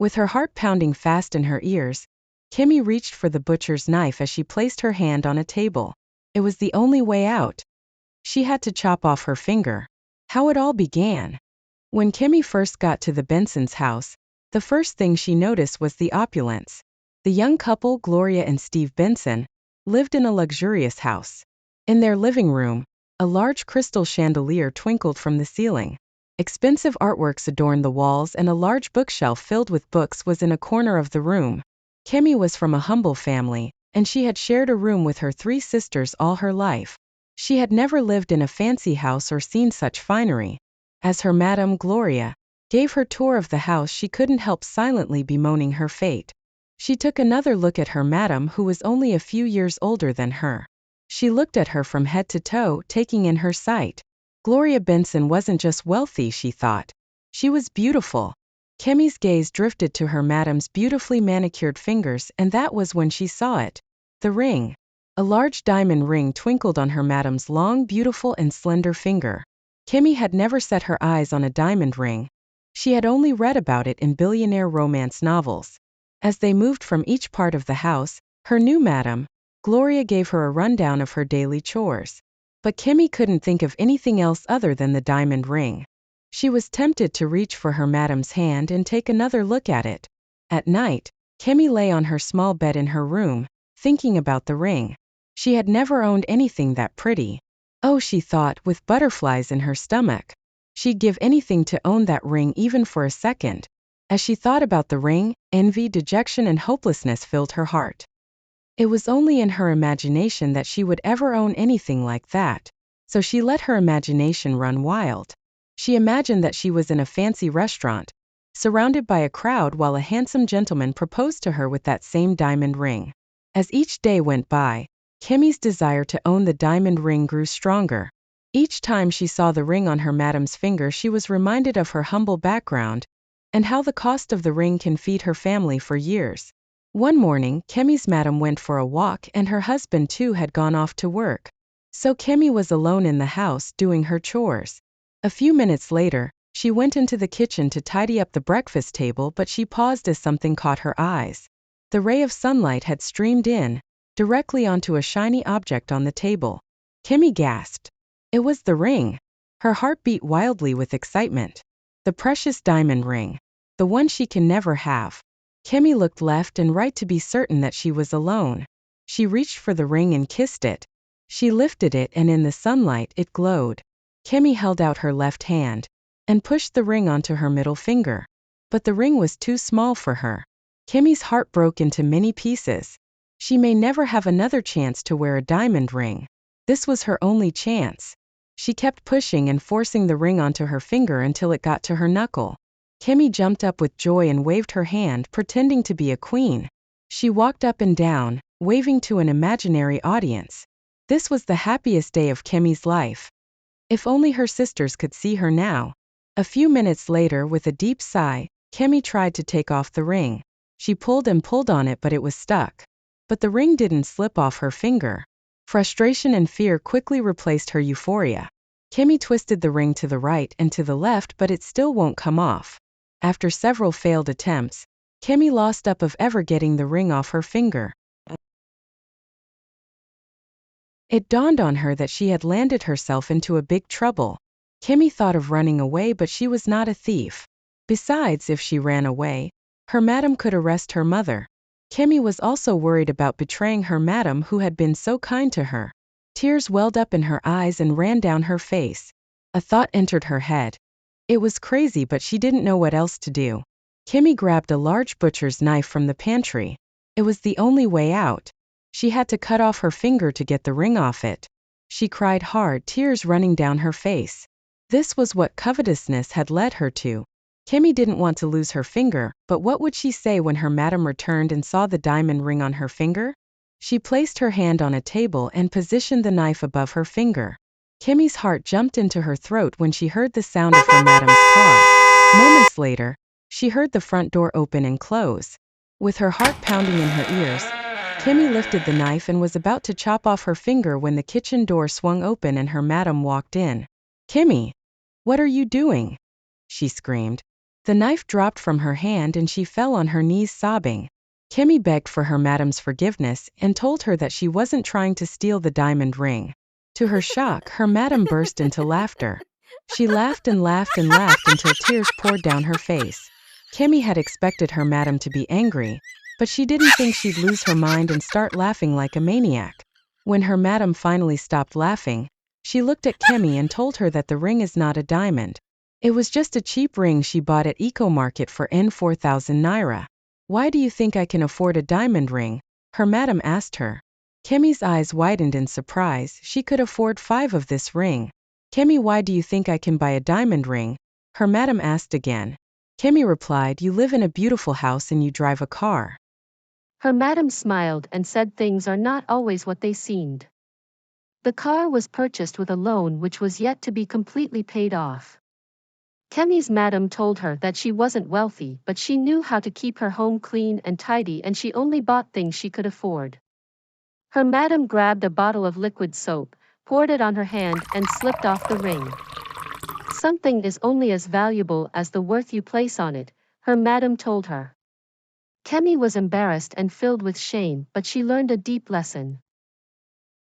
With her heart pounding fast in her ears, Kimmy reached for the butcher's knife as she placed her hand on a table. It was the only way out. She had to chop off her finger. How it all began. When Kimmy first got to the Benson's house, the first thing she noticed was the opulence. The young couple, Gloria and Steve Benson, lived in a luxurious house. In their living room, a large crystal chandelier twinkled from the ceiling. Expensive artworks adorned the walls and a large bookshelf filled with books was in a corner of the room. Kimmy was from a humble family, and she had shared a room with her 3 sisters all her life. She had never lived in a fancy house or seen such finery. As her Madame Gloria gave her tour of the house, she couldn't help silently bemoaning her fate. She took another look at her madam, who was only a few years older than her. She looked at her from head to toe, taking in her sight. Gloria Benson wasn't just wealthy, she thought. She was beautiful. Kimmy's gaze drifted to her madam's beautifully manicured fingers, and that was when she saw it. The ring. A large diamond ring twinkled on her madam's long, beautiful and slender finger. Kimmy had never set her eyes on a diamond ring. She had only read about it in billionaire romance novels. As they moved from each part of the house, her new madam, Gloria, gave her a rundown of her daily chores. But Kimmy couldn't think of anything else other than the diamond ring. She was tempted to reach for her madam's hand and take another look at it. At night, Kimmy lay on her small bed in her room, thinking about the ring. She had never owned anything that pretty. Oh, she thought, with butterflies in her stomach. She'd give anything to own that ring, even for a second. As she thought about the ring, envy, dejection, and hopelessness filled her heart. It was only in her imagination that she would ever own anything like that. So she let her imagination run wild. She imagined that she was in a fancy restaurant, surrounded by a crowd while a handsome gentleman proposed to her with that same diamond ring. As each day went by, Kimmy's desire to own the diamond ring grew stronger. Each time she saw the ring on her madam's finger, she was reminded of her humble background and how the cost of the ring can feed her family for years. One morning, Kimmy's madam went for a walk and her husband too had gone off to work. So Kimmy was alone in the house doing her chores. A few minutes later, she went into the kitchen to tidy up the breakfast table, but she paused as something caught her eyes. The ray of sunlight had streamed in, directly onto a shiny object on the table. Kimmy gasped. It was the ring. Her heart beat wildly with excitement. The precious diamond ring. The one she can never have. Kimmy looked left and right to be certain that she was alone. She reached for the ring and kissed it. She lifted it and in the sunlight it glowed. Kimmy held out her left hand and pushed the ring onto her middle finger. But the ring was too small for her. Kimmy's heart broke into many pieces. She may never have another chance to wear a diamond ring. This was her only chance. She kept pushing and forcing the ring onto her finger until it got to her knuckle. Kimmy jumped up with joy and waved her hand, pretending to be a queen. She walked up and down, waving to an imaginary audience. This was the happiest day of Kimmy's life. If only her sisters could see her now. A few minutes later, with a deep sigh, Kimmy tried to take off the ring. She pulled and pulled on it, but it was stuck. But the ring didn't slip off her finger. Frustration and fear quickly replaced her euphoria. Kimmy twisted the ring to the right and to the left, but it still won't come off. After several failed attempts, Kimmy lost hope of ever getting the ring off her finger. It dawned on her that she had landed herself into a big trouble. Kimmy thought of running away, but she was not a thief. Besides, if she ran away, her madam could arrest her mother. Kimmy was also worried about betraying her madam, who had been so kind to her. Tears welled up in her eyes and ran down her face. A thought entered her head. It was crazy, but she didn't know what else to do. Kimmy grabbed a large butcher's knife from the pantry. It was the only way out. She had to cut off her finger to get the ring off it. She cried hard, tears running down her face. This was what covetousness had led her to. Kimmy didn't want to lose her finger, but what would she say when her madam returned and saw the diamond ring on her finger? She placed her hand on a table and positioned the knife above her finger. Kimmy's heart jumped into her throat when she heard the sound of her madam's car. Moments later, she heard the front door open and close. With her heart pounding in her ears, Kimmy lifted the knife and was about to chop off her finger when the kitchen door swung open and her madam walked in. "Kimmy, what are you doing?" she screamed. The knife dropped from her hand and she fell on her knees sobbing. Kimmy begged for her madam's forgiveness and told her that she wasn't trying to steal the diamond ring. To her shock, her madam burst into laughter. She laughed and laughed and laughed until tears poured down her face. Kimmy had expected her madam to be angry, but she didn't think she'd lose her mind and start laughing like a maniac. When her madam finally stopped laughing, she looked at Kimmy and told her that the ring is not a diamond. It was just a cheap ring she bought at Eco Market for N4,000 naira. Why do you think I can afford a diamond ring? Her madam asked her. Kimmy's eyes widened in surprise. She could afford 5 of this ring. Kimmy, why do you think I can buy a diamond ring? Her madam asked again. Kimmy replied, you live in a beautiful house and you drive a car. Her madam smiled and said things are not always what they seemed. The car was purchased with a loan which was yet to be completely paid off. Kimmy's madam told her that she wasn't wealthy, but she knew how to keep her home clean and tidy, and she only bought things she could afford. Her madam grabbed a bottle of liquid soap, poured it on her hand, and slipped off the ring. Something is only as valuable as the worth you place on it, her madam told her. Kimmy was embarrassed and filled with shame, but she learned a deep lesson.